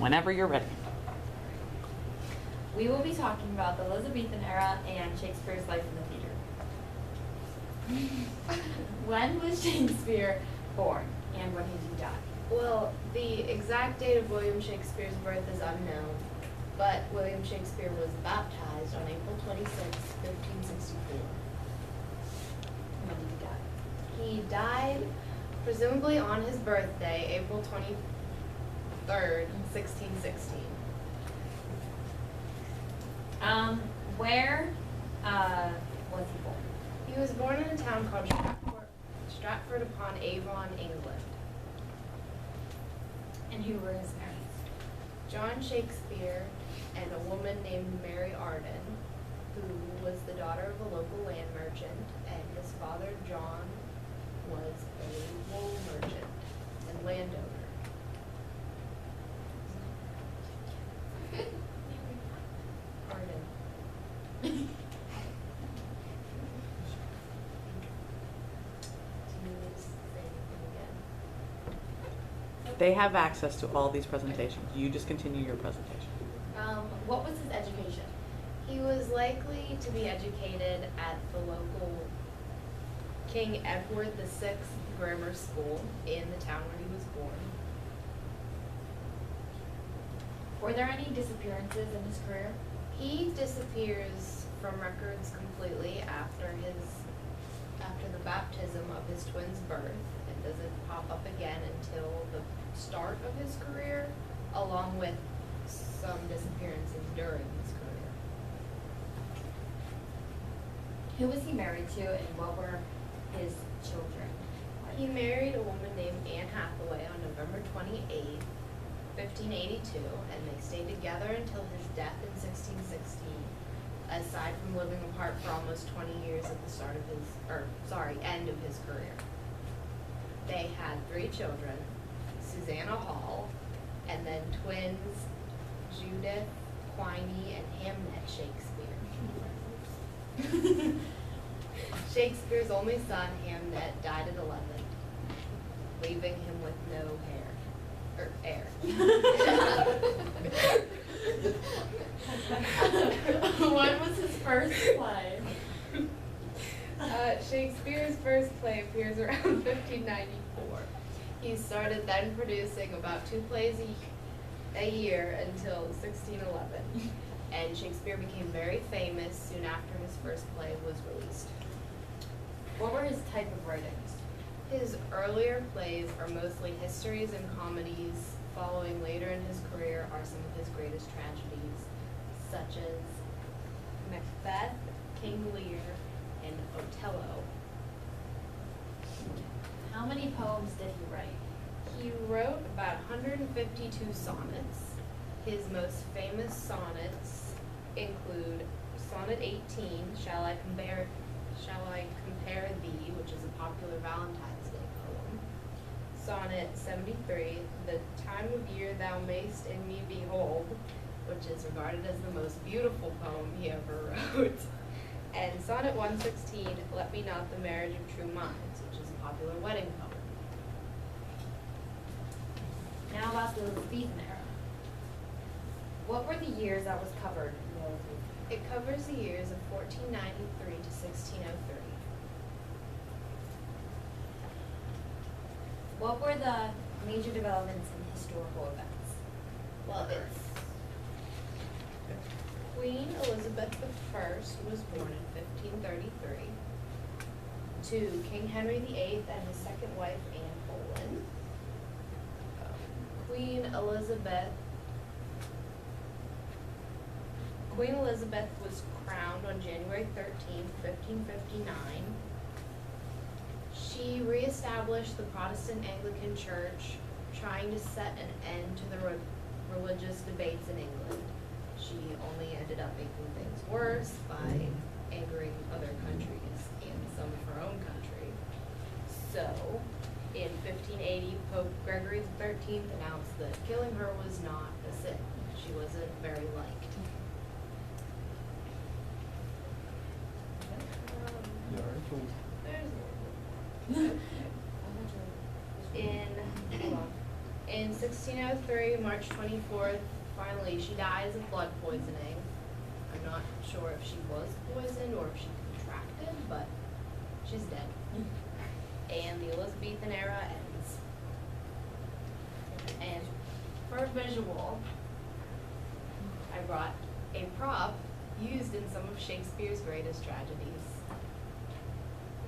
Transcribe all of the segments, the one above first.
Whenever you're ready. We will be talking about the Elizabethan era and Shakespeare's life in the theater. When was Shakespeare born and when did he die? Well, the exact date of William Shakespeare's birth is unknown, but William Shakespeare was baptized on April 26, 1564. When did he die? He died presumably on his birthday, April 23rd, 1616. Where was he born? He was born in a town called Stratford upon Avon, England. And who were his parents? John Shakespeare and a woman named Mary Arden, who was the daughter of a local land merchant, and his father, John, was a wool merchant and landowner. Arden. They have access to all these presentations. You just continue your presentation. What was his education? He was likely to be educated at the local King Edward VI grammar school in the town where he was born. Were there any disappearances in his career? He disappears from records completely after the baptism of his twin's birth and doesn't pop up again until the start of his career, along with some disappearances during his career. Who was he married to and what were his children? He married a woman named Anne Hathaway on November 28th, 1582, and they stayed together until his death in 1616, aside from living apart for almost 20 years at the end of his career. They had 3 children, Susanna Hall, and then twins Judith, Quiney, and Hamnet Shakespeare. Shakespeare's only son, Hamnet, died at 11, leaving him with no heir. When was his first play? Shakespeare's first play appears around 1594. He started then producing about 2 plays a year until 1611, and Shakespeare became very famous soon after his first play was released. What were his type of writings? His earlier plays are mostly histories and comedies. Following later in his career are some of his greatest tragedies, such as Macbeth, King Lear, and Othello. How many poems did he write? He wrote about 152 sonnets. His most famous sonnets include Sonnet 18, Shall I Compare Thee, which is a popular Valentine's Day poem. Sonnet 73, The Time of Year Thou Mayst in Me Behold, which is regarded as the most beautiful poem he ever wrote. And Sonnet 116, Let Me Not the Marriage of True Minds, which is a popular wedding poem. Now about the Elizabethan era. What were the years that was covered in the Elizabethan? It covers the years of 1493 to 1603. What were the major developments in historical events? Well, it's Queen Elizabeth I was born in 1533 to King Henry VIII and his second wife, Anne Boleyn. Queen Elizabeth was crowned on January 13th, 1559. She reestablished the Protestant Anglican Church, trying to set an end to the religious debates in England. She only ended up making things worse by angering other countries and some of her own country. So, in 1580, Pope Gregory XIII announced that killing her was not a sin. She wasn't very liked. In 1603, March 24th, finally she dies of blood poisoning. I'm not sure if she was poisoned or if she contracted, but she's dead. And the Elizabethan era ends. And for visual, I brought a prop used in some of Shakespeare's greatest tragedies.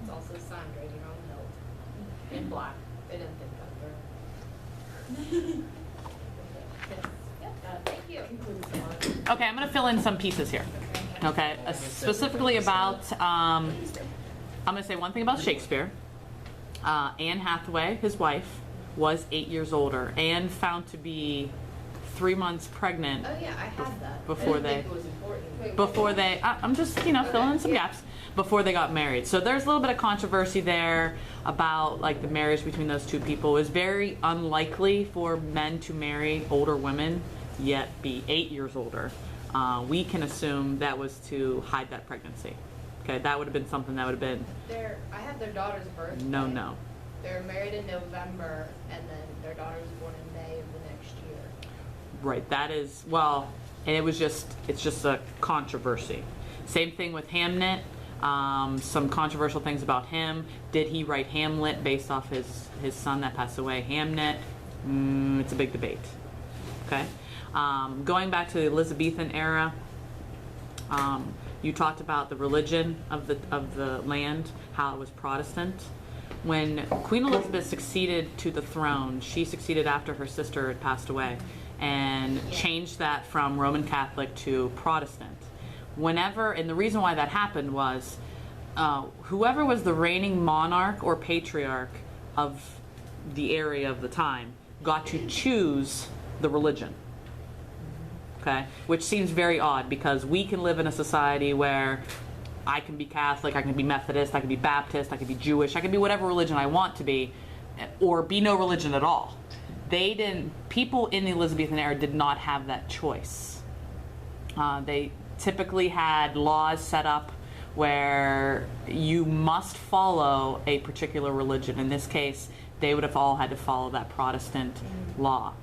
It's also signed right here on the hilt in black. They didn't think that through. Thank you. Okay, I'm going to fill in some pieces here. Okay, specifically about, I'm going to say one thing about Shakespeare. Anne Hathaway, his wife, was 8 years older and found to be 3 months pregnant. Oh yeah, I have that. Before I'm just, filling in some gaps, before they got married. So there's a little bit of controversy there about like the marriage between those two people. It was very unlikely for men to marry older women, yet be 8 years older. We can assume that was to hide that pregnancy. Okay, that would have been something that would have been. I have their daughter's birthday. No. They were married in November, and then their daughter was born in May of the next year. Right, that is, and it's just a controversy. Same thing with Hamnet. Some controversial things about him. Did he write Hamlet based off his son that passed away, Hamnet? It's a big debate. Okay, going back to the Elizabethan era, you talked about the religion of the land, how it was Protestant. When Queen Elizabeth succeeded to the throne, she succeeded after her sister had passed away, and changed that from Roman Catholic to Protestant. And the reason why that happened was whoever was the reigning monarch or patriarch of the area of the time got to choose the religion. Okay, which seems very odd because we can live in a society where I can be Catholic, I can be Methodist, I can be Baptist, I can be Jewish, I can be whatever religion I want to be, or be no religion at all. People in the Elizabethan era did not have that choice. They typically had laws set up where you must follow a particular religion. In this case, they would have all had to follow that Protestant law.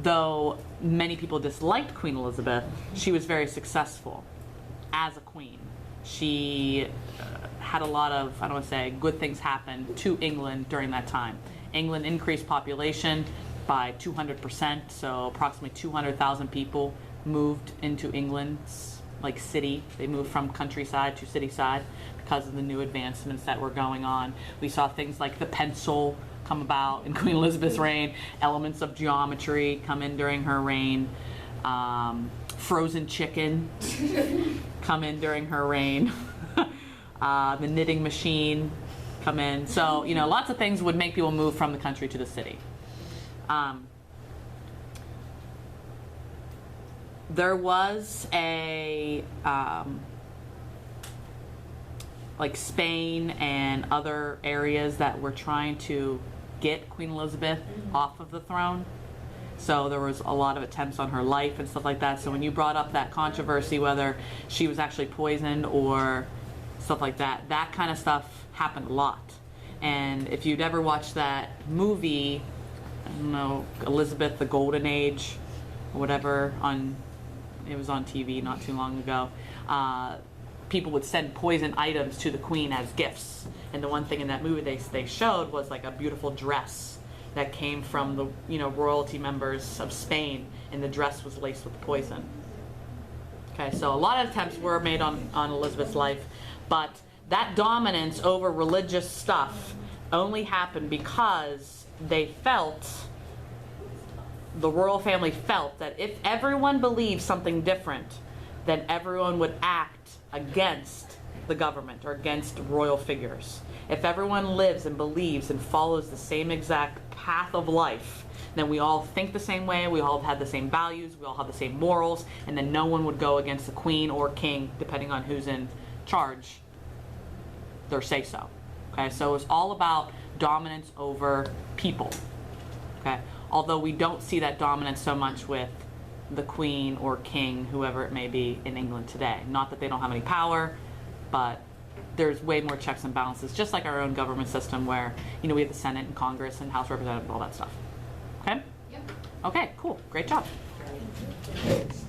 Though many people disliked Queen Elizabeth, she was very successful as a queen. She had a lot of, I don't want to say, good things happen to England during that time. England increased population by 200%, so approximately 200,000 people moved into England's city. They moved from countryside to city side because of the new advancements that were going on. We saw things like the pencil come about in Queen Elizabeth's reign, elements of geometry come in during her reign, frozen chicken come in during her reign, the knitting machine come in. So, lots of things would make people move from the country to the city. There was a, Spain and other areas that were trying to get Queen Elizabeth off of the throne. So there was a lot of attempts on her life and stuff like that. So when you brought up that controversy, whether she was actually poisoned or stuff like that, that kind of stuff happened a lot. And if you'd ever watched that movie, I don't know, Elizabeth, the Golden Age, or whatever, it was on TV not too long ago, people would send poison items to the queen as gifts. And the one thing in that movie they showed was like a beautiful dress that came from the royalty members of Spain, and the dress was laced with poison. Okay, so a lot of attempts were made on Elizabeth's life, but that dominance over religious stuff only happened because the royal family felt that if everyone believed something different, then everyone would act against the government or against royal figures. If everyone lives and believes and follows the same exact path of life, then we all think the same way, we all have the same values, we all have the same morals, and then no one would go against the queen or king, depending on who's in charge, their say-so. Okay, so it was all about dominance over people. Okay, although we don't see that dominance so much with the queen or king, whoever it may be in England today. Not that they don't have any power, but there's way more checks and balances, just like our own government system where, we have the Senate and Congress and House of Representatives, all that stuff. Okay? Okay, cool, great job. Great.